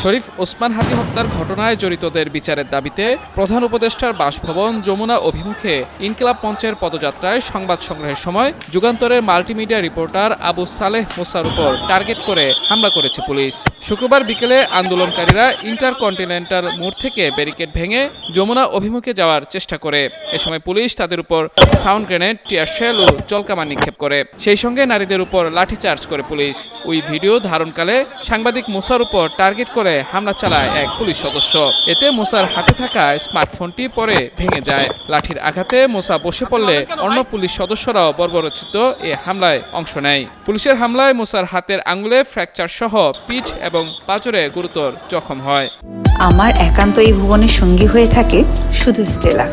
শরীফ ওসমান হাদি হত্যার ঘটনায় জড়িতদের বিচারের দাবিতে প্রধান উপদেষ্টার বাসভবন যমুনা অভিমুখে ইনকিলাব মঞ্চের পদযাত্রায় সংবাদ সংগ্রহের সময় যুগান্তরের মাল্টিমিডিয়া রিপোর্টার আবু সালেহ মুসার উপর টার্গেট করে হামলা করেছে পুলিশ। শুক্রবার বিকেলে আন্দোলনকারীরা ইন্টারকন্টিনেন্টাল মোড় থেকে ব্যারিকেড ভেঙে যমুনা অভিমুখে যাওয়ার চেষ্টা করে। এ সময় পুলিশ তাদের উপর সাউন্ড গ্রেনেড, টিয়ার শেল ও জলকামান নিক্ষেপ করে। সেই সঙ্গে নারীদের উপর লাঠিচার্জ করে পুলিশ। ওই ভিডিও ধারণকালে সাংবাদিক মুসার উপর টার্গেট করে হামলা চালায় এক পুলিশ সদস্য। এতে মুসার হাতে থাকা স্মার্টফোনটি পরে ভেঙে যায়। লাঠির আঘাতে মুসা বসে পড়লে অন্য পুলিশ সদস্যরাও বর্বরোচিত এ হামলায় অংশ নেয়। পুলিশের হামলায় মুসার হাতের আঙুলে ফ্র্যাকচার সহ পিঠ এবং পাঁজরে গুরুতর জখম হয়। আমার একান্ত এই ভুবনের সঙ্গী হয়ে থাকে শুধু স্টেলা।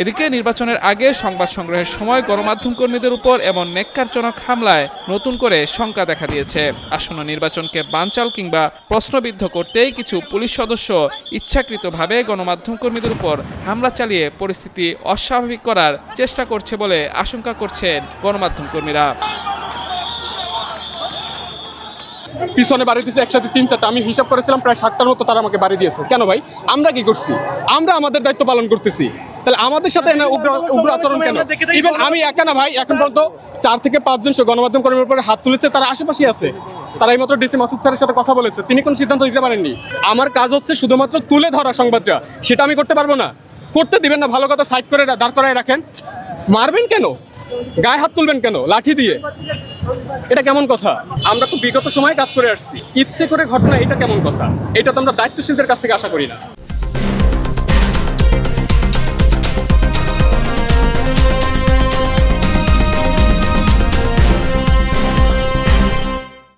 এদিকে নির্বাচনের আগে সংবাদ সংগ্রহের সময় গণমাধ্যম কর্মীদের উপর এমন নেক্কারজনক হামলায় নতুন করে শঙ্কা দেখা দিয়েছে। আসন্ন নির্বাচনকে বানচাল কিংবা প্রশ্নবিদ্ধ করতেই কিছু পুলিশ সদস্য ইচ্ছাকৃতভাবে গণমাধ্যম কর্মীদের উপর হামলা চালিয়ে পরিস্থিতি অস্বাভাবিক করার চেষ্টা করছে বলে আশঙ্কা করছেন গণমাধ্যম কর্মীরা। পিছনে বাড়ি দিয়েছে একসাথে 3-4টা, আমি হিসাব করেছিলাম প্রায় 7টার মতো তারা আমাকে বাড়ি দিয়েছে। কেন ভাই? আমরা কি করছি? আমরা আমাদের দায়িত্ব পালন করতেছি, তাহলে আমাদের সাথে উগ্র আচরণ কেন? ইভেন আমি একা না ভাই, এখন পর্যন্ত 4 থেকে 5 জন গণমাধ্যম কর্মীর উপরে হাত তুলেছে, তারা আশেপাশে আছে। তারা এইমাত্র ডিসি মাসুদ স্যারের সাথে কথা বলেছে, তিনি কোনো সিদ্ধান্ত দিতে পারেননি। আমার কাজ হচ্ছে শুধুমাত্র তুলে ধরা সংবাদটা, সেটা আমি করতে পারবো না। করতে দিবেন না, ভালো কথা সাইড করে দাঁড় করায় রাখেন। মারবেন কেন? গায়ে হাত তুলবেন কেন লাঠি দিয়ে? এটা কেমন কথা? আমরা তো বিগত সময়ে কাজ করে আসছি, ইচ্ছে করে ঘটনা, এটা কেমন কথা? এটা তো আমরা দায়িত্বশীলদের কাছ থেকে আশা করি না।